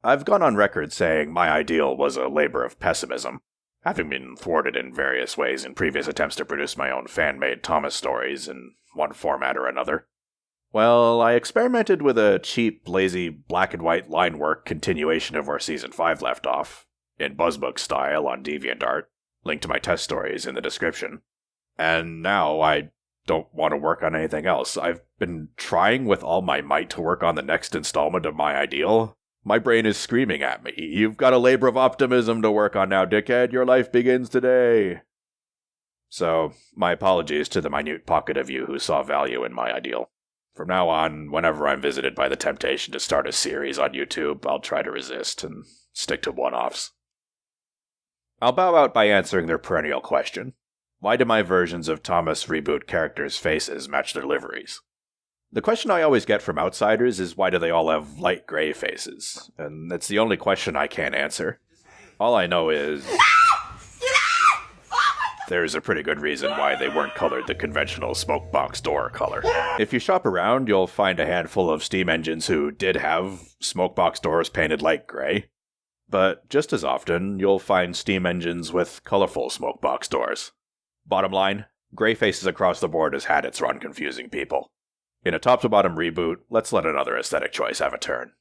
I've gone on record saying my ideal was a labor of pessimism, having been thwarted in various ways in previous attempts to produce my own fan-made Thomas stories in one format or another. Well, I experimented with a cheap, lazy, black and white line work continuation of where Season 5 left off, in BuzzBook style on DeviantArt, link to my test stories in the description. And now I don't want to work on anything else. I've been trying with all my might to work on the next installment of my ideal. My brain is screaming at me, "You've got a labor of optimism to work on now, dickhead. Your life begins today." So, my apologies to the minute pocket of you who saw value in my ideal. From now on, whenever I'm visited by the temptation to start a series on YouTube, I'll try to resist and stick to one-offs. I'll bow out by answering their perennial question. Why do my versions of Thomas reboot characters' faces match their liveries? The question I always get from outsiders is why do they all have light gray faces? And that's the only question I can't answer. All I know is there's a pretty good reason why they weren't colored the conventional smoke box door color. If you shop around, you'll find a handful of steam engines who did have smoke box doors painted light gray. But just as often, you'll find steam engines with colorful smoke box doors. Bottom line, gray faces across the board has had its run confusing people. In a top-to-bottom reboot, let's let another aesthetic choice have a turn.